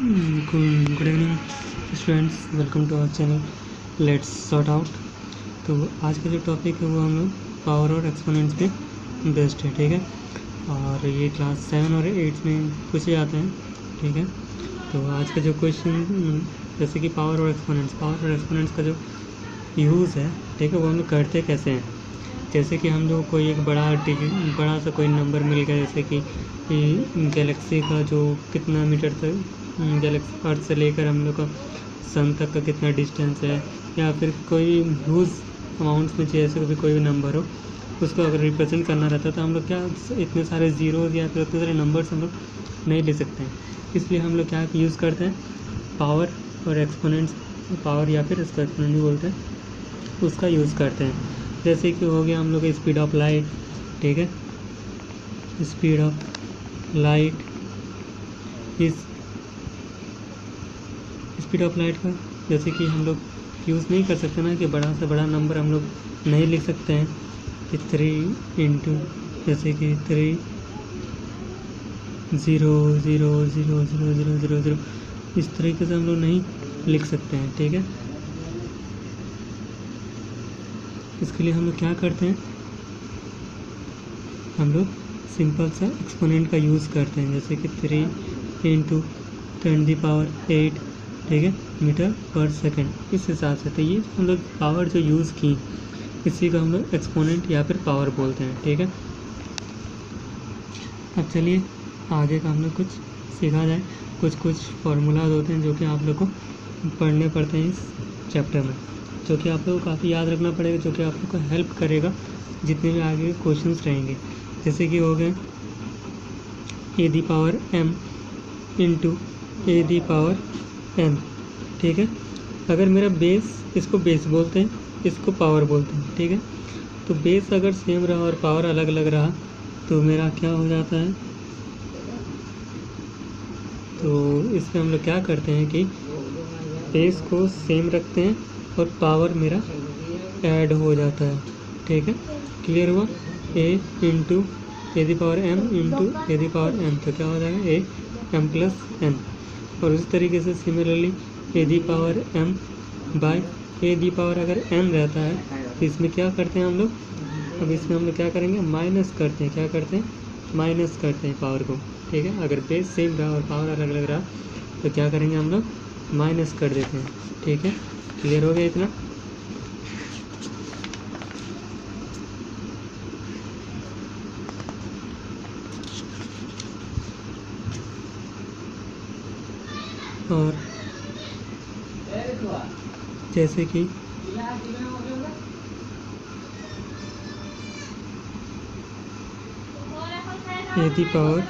Good evening students, welcome to our channel let's sort out. तो आज का जो टॉपिक है वो हम लोग पावर और एक्सपोनेंट्स पे बेस्ड है, ठीक है। और ये क्लास 7 और 8 में पूछे जाते हैं, ठीक है। तो आज का जो क्वेश्चन जैसे कि पावर और एक्सपोनेंट्स का जो यूज़ है, ठीक है, वो हम लोग करते कैसे हैं। जैसे कि हम लोग कोई एक बड़ा सा कोई नंबर मिल गया, जैसे कि गैलेक्सी का जो कितना मीटर तक गैलेक्सी अर्थ से लेकर हम लोग का सन तक का कितना डिस्टेंस है, या फिर कोई ह्यूज अमाउंट्स में जैसे भी कोई भी नंबर हो, उसको अगर रिप्रेजेंट करना रहता है तो हम लोग क्या इतने सारे ज़ीरोज़ या फिर इतने सारे नंबर्स हम लोग नहीं ले सकते हैं। इसलिए हम लोग क्या यूज़ करते हैं, पावर और एक्सपोनेंट्स, पावर या फिर इसको एक्सपोनेंट भी बोलते हैं, उसका यूज़ करते हैं। जैसे कि हो गया हम लोग स्पीड ऑफ लाइट, ठीक है, स्पीड ऑफ लाइट, इस स्पीड ऑफ लाइट का जैसे कि हम लोग यूज़ नहीं कर सकते ना, कि बड़ा से बड़ा नंबर हम लोग नहीं लिख सकते हैं कि 3 इंटू जैसे कि 3 0 0 0 0 0 0 0 इस तरीके से हम लोग नहीं लिख सकते हैं, ठीक है। इसके लिए हम लोग क्या करते हैं, हम लोग सिंपल सा एक्सपोनेंट का यूज़ करते हैं, जैसे कि 3 इंटू 10⁸, ठीक है, मीटर पर सेकंड, इस हिसाब से। तो ये हम लोग पावर जो यूज़ की, इसी को हम लोग एक्सपोनेंट या फिर पावर बोलते हैं, ठीक है। अब चलिए आगे का हम लोग कुछ सीखा जाए। कुछ फार्मूलाज होते हैं जो कि आप लोग को पढ़ने पड़ते हैं इस चैप्टर में, जो कि आप लोग को काफ़ी याद रखना पड़ेगा, जो कि आप लोग को हेल्प करेगा जितने भी आगे क्वेश्चंस रहेंगे। जैसे कि हो गए a⁻m इंटू a⁻n, ठीक है। अगर मेरा बेस, इसको बेस बोलते हैं, इसको पावर बोलते हैं, ठीक है। तो बेस अगर सेम रहा और पावर अलग अलग रहा तो मेरा क्या हो जाता है, तो इसमें हम लोग क्या करते हैं कि बेस को सेम रखते हैं और पावर मेरा ऐड हो जाता है, ठीक है। क्लियर हुआ, a into a⁻m into a⁻n, तो क्या हो जाएगा am+n। और उसी तरीके से सिमिलरली a⁻m बाय a⁻, अगर n रहता है तो इसमें क्या करते हैं हम लोग, अब इसमें हम लोग क्या करेंगे, माइनस करते हैं, क्या करते हैं, माइनस करते हैं पावर को, ठीक है। अगर बेस सेम रहा और पावर अलग अलग रहा तो क्या करेंगे हम लोग, माइनस कर देते हैं, ठीक है। क्लियर हो गया इतना। और जैसे कि a⁻m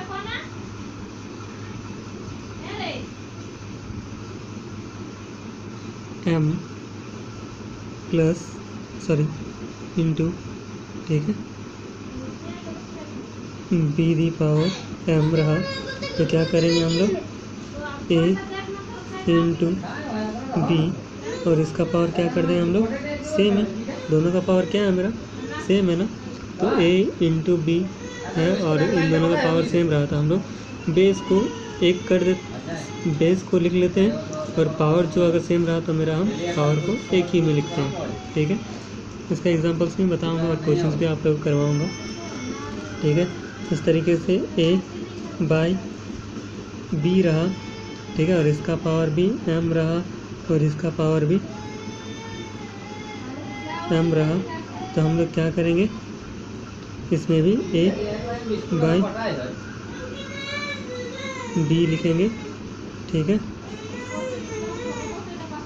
प्लस इंटू, ठीक है, b⁻m रहा तो क्या करेंगे हम लोग, a इंटू b, और इसका पावर क्या कर दें हम लोग, सेम है, दोनों का पावर क्या है मेरा, सेम है ना। तो a इंटू बी है और इन दोनों का पावर सेम रहा, तो हम लोग बेस को एक कर दे, बेस को लिख लेते हैं, और पावर जो अगर सेम रहा तो मेरा हम पावर को एक ही में लिखते हैं, ठीक है। इसका एग्जांपल्स भी बताऊंगा और क्वेश्चंस भी आप लोग करवाऊंगा, ठीक है। इस तरीके से a बाई b रहा, ठीक है, और इसका पावर भी m रहा और इसका पावर भी m रहा, तो हम लोग क्या करेंगे, इसमें भी a बाई b लिखेंगे, ठीक है,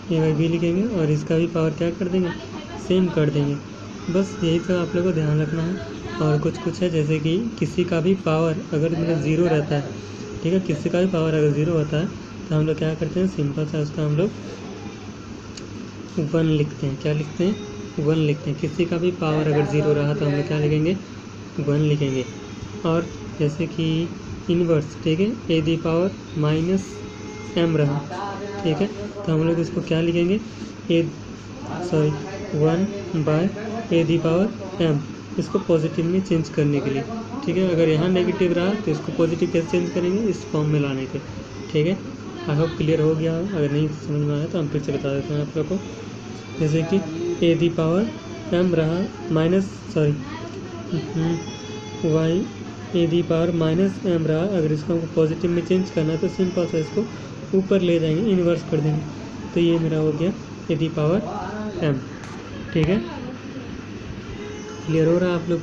a बाई b लिखेंगे, और इसका भी पावर क्या कर देंगे, सेम कर देंगे। बस यही सब आप लोगों को ध्यान रखना है। और कुछ है, जैसे कि किसी का भी पावर अगर मेरा ज़ीरो रहता है, ठीक है, किसी का भी पावर अगर ज़ीरो होता है तो हम लोग क्या करते हैं, सिंपल सा उसका हम लोग 1 लिखते हैं, क्या लिखते हैं, 1 लिखते हैं। किसी का भी पावर अगर ज़ीरो रहा तो हम लोग क्या लिखेंगे, 1 लिखेंगे। और जैसे कि इनवर्स, ठीक है, a⁻m रहा, ठीक है, तो हम लोग इसको क्या लिखेंगे, 1 बाय a⁻m, इसको पॉजिटिव में चेंज करने के लिए, ठीक है। अगर यहाँ नेगेटिव रहा तो इसको पॉजिटिव कैसे चेंज करेंगे, इस फॉर्म में लाने के, ठीक है। आई होप क्लियर हो गया। अगर नहीं समझ में आया तो हम फिर से बता देते हैं आप लोग को। जैसे कि ए दी पावर एम रहा Y A the power minus M रहा। अगर इसको हमको पॉजिटिव में चेंज करना है तो सिंपल सा इसको ऊपर ले जाएंगे, इन्वर्स कर देंगे, तो ये मेरा हो गया ए दी पावर एम। ठीक है, क्लियर हो रहा है आप लोग?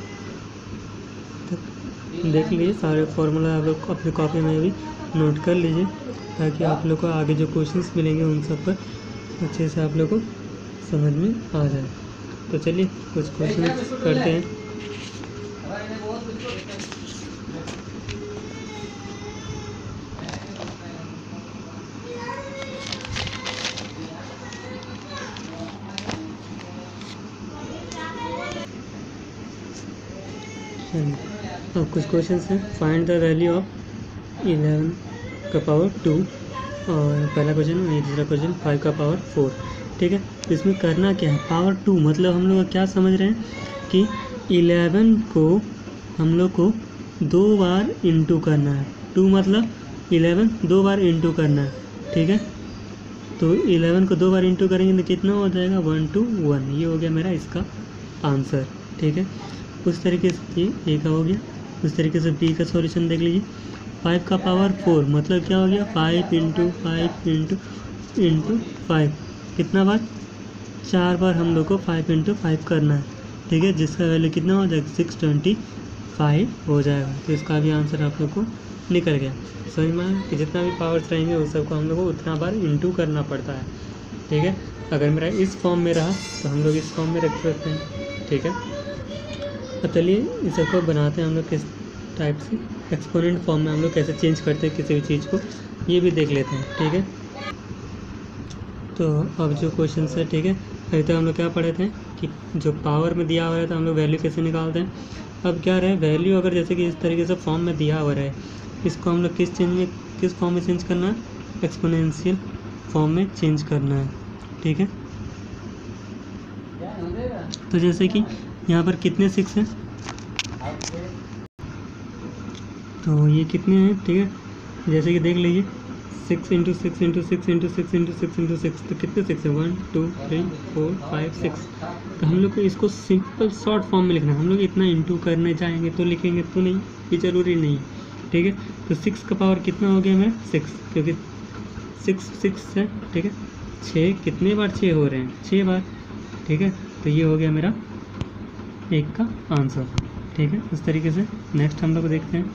देख लीजिए सारे फॉर्मूला आप लोग अपनी कॉपी में भी नोट कर लीजिए, ताकि आप लोग को आगे जो क्वेश्चंस मिलेंगे उन सब पर अच्छे से आप लोग को समझ में आ जाए। तो चलिए कुछ क्वेश्चन करते हैं। अब कुछ क्वेश्चंस हैं। फाइंड द वैल्यू ऑफ 11 का पावर 2 और पहला क्वेश्चन है, दूसरा क्वेश्चन 5 का पावर 4। ठीक है, तो इसमें करना क्या है, पावर 2 मतलब हम लोग क्या समझ रहे हैं कि 11 को हम लोग को 2 बार इंटू करना है। 2 मतलब 11 2 बार इंटू करना है। ठीक है, तो 11 को 2 बार इंटू करेंगे तो कितना हो जाएगा, 1 to 1। ये हो गया मेरा इसका आंसर। ठीक है, उस तरीके से ये का हो गया। उस तरीके से बी का सॉल्यूशन देख लीजिए। 5 का पावर 4 मतलब क्या हो गया, 5 इंटू 5 इंटू 5 कितना बार, 4 बार हम लोग को 5 इंटू 5 करना है। ठीक है, जिसका वैल्यू कितना हो जाएगा, 625 हो जाएगा। तो इसका भी आंसर आप लोग को निकल गया। समझ में आया कि जितना भी पावर्स रहेंगे उस सबको हम लोग को उतना बार इंटू करना पड़ता है। ठीक है, अगर मेरा इस फॉर्म में रहा तो हम लोग इस फॉर्म में रख सकते हैं। ठीक है, तो चलिए इस सबको बनाते हैं हम लोग किस टाइप से, एक्सपोनेंट फॉर्म में हम लोग कैसे चेंज करते हैं किसी भी चीज़ को, ये भी देख लेते हैं। ठीक है, तो अब जो क्वेश्चन है, ठीक है, अभी तक हम लोग क्या पढ़े थे कि जो पावर में दिया हुआ है तो हम लोग वैल्यू कैसे निकालते हैं। अब क्या रहे, वैल्यू अगर जैसे कि इस तरीके से फॉर्म में दिया हुआ है, इसको हम लोग किस फॉर्म में चेंज करना है, एक्सपोनेंशियल फॉर्म में चेंज करना है। ठीक है, तो जैसे कि यहाँ पर कितने 6 हैं, तो ये कितने हैं। ठीक है, जैसे कि देख लीजिए 6 into 6 into 6 into 6 into 6 into 6, तो कितने 6 है, 1 2 3 4 5 6। तो हम लोग को इसको सिंपल शॉर्ट फॉर्म में लिखना है। हम लोग इतना इंटू करने जाएंगे तो लिखेंगे तो नहीं, ये ज़रूरी नहीं। ठीक है, तो 6 का पावर कितना हो गया मेरा 6, क्योंकि 6 है। ठीक है, 6 कितने बार 6 हो रहे हैं, 6 बार। ठीक है, तो ये हो गया मेरा एक का आंसर। ठीक है, इस तरीके से नेक्स्ट हम लोग देखते हैं।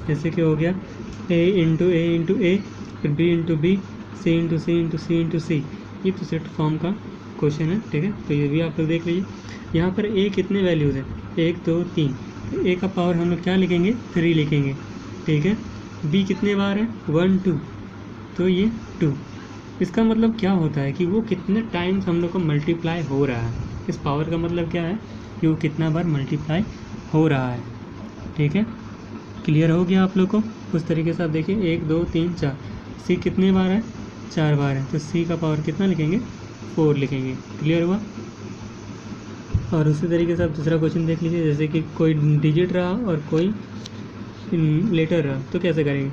जैसे कि हो गया a इंटू ए, फिर b into b, c into c into c into c. ये तो सेट फॉर्म का क्वेश्चन है। ठीक है, तो ये भी आप लोग देख लीजिए। यहाँ पर a कितने वैल्यूज़ हैं, 1 2 3, तो a का पावर हम लोग क्या लिखेंगे, 3 लिखेंगे। ठीक है, b कितने बार है, 1 2, तो ये 2। इसका मतलब क्या होता है कि वो कितने टाइम्स हम लोग को मल्टीप्लाई हो रहा है। इस पावर का मतलब क्या है कि वो कितना बार मल्टीप्लाई हो रहा है। ठीक है, क्लियर हो गया आप लोग को? उस तरीके से आप देखिए 1 2 3 4, सी कितने बार है, 4 बार है, तो सी का पावर कितना लिखेंगे, 4 लिखेंगे। क्लियर हुआ? और उसी तरीके से आप दूसरा क्वेश्चन देख लीजिए। जैसे कि कोई डिजिट रहा और कोई लेटर रहा, तो कैसे करेंगे,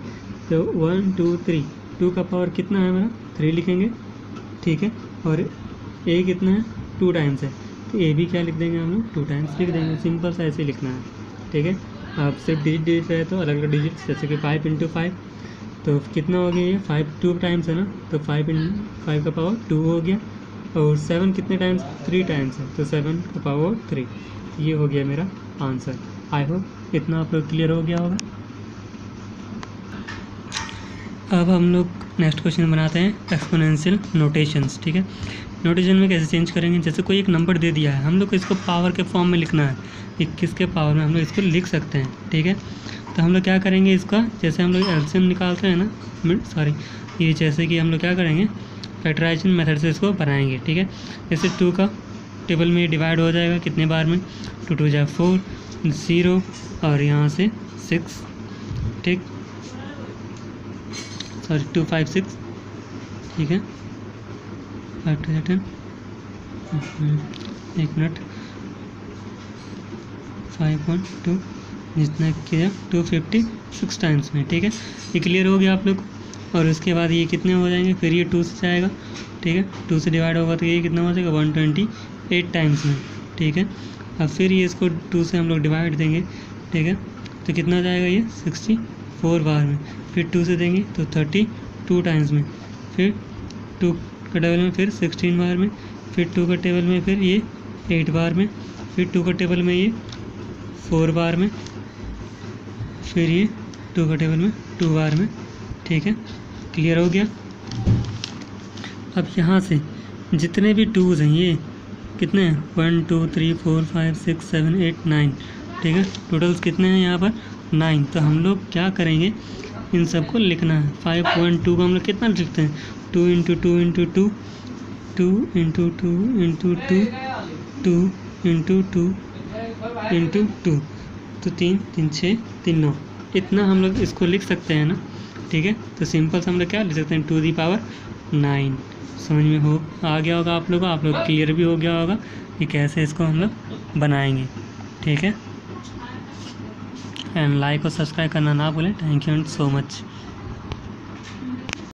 तो 1 2 3, 2 का पावर कितना है मेरा, 3 लिखेंगे। ठीक है, और ए कितना है, 2 टाइम्स है, तो ए भी क्या लिख देंगे हम लोग, 2 टाइम्स लिख देंगे। सिंपल सा ऐसे लिखना है। ठीक है, आप सिर्फ डिजिट रहे तो अलग अलग डिजिट, जैसे कि 5 इंटू 5, तो कितना हो गया ये 5 2 टाइम्स है ना, तो 5 का पावर 2 हो गया। और 7 कितने टाइम्स, 3 टाइम्स है, तो 7 का पावर 3। ये हो गया मेरा आंसर। आई होप इतना आप लोग क्लियर हो गया होगा। अब हम लोग नेक्स्ट क्वेश्चन बनाते हैं एक्सपोनेंशियल नोटेशंस। ठीक है, नोटेशन में कैसे चेंज करेंगे, जैसे कोई एक नंबर दे दिया है, हम लोग को इसको पावर के फॉर्म में लिखना है, 21 के पावर में हम लोग इसको लिख सकते हैं। ठीक है, तो हम लोग क्या करेंगे, इसका जैसे हम लोग एलसीएम निकालते हैं ना, ये जैसे कि हम लोग क्या करेंगे, फैक्टराइजेशन मेथड से इसको बनाएंगे। ठीक है, जैसे 2 का टेबल में डिवाइड हो जाएगा कितने बार में, 2 2 जा 4, 0 और यहाँ से 6। ठीक, सॉरी 2 5 6। ठीक है, 5 2 10, एक मिनट, 5 1 2, जितना किया 256 टाइम्स में। ठीक है, ये क्लियर हो गया आप लोग। और उसके बाद ये कितने हो जाएंगे, फिर ये 2 से जाएगा, ठीक है, 2 से डिवाइड होगा तो ये कितना हो जाएगा 128 टाइम्स में, ठीक है। अब फिर ये इसको 2 से हम लोग डिवाइड देंगे, ठीक है, तो कितना हो जाएगा ये 64 बार में, फिर 2 से देंगे तो 32 टाइम्स में, फिर 2 का टेबल में फिर 16 बार में, फिर 2 का टेबल में फिर ये 8 बार में, फिर 2 का टेबल में ये 4 बार में, फिर ये 2 का टेबल में 2 बार में, ठीक है। क्लियर हो गया। अब यहाँ से जितने भी 2s हैं ये कितने हैं 1 2 3 4 5 6 7 8 9, ठीक है, टोटल्स कितने हैं यहाँ पर 9। तो हम लोग क्या करेंगे, इन सबको लिखना है। 5 1 2 को हम लोग कितना लिखते हैं 2 × 2 × 2 2 × 2 × 2 2 × 2 × 2, तो 3 3 6 3 9, इतना हम लोग इसको लिख सकते हैं ना, ठीक है। तो सिंपल से हम लोग क्या लिख सकते हैं 2 दी पावर 9। समझ में हो आ गया होगा आप लोग क्लियर भी हो गया होगा कि कैसे इसको हम लोग बनाएंगे, ठीक है। एंड लाइक और सब्सक्राइब करना ना भूलें। Thank you and so much.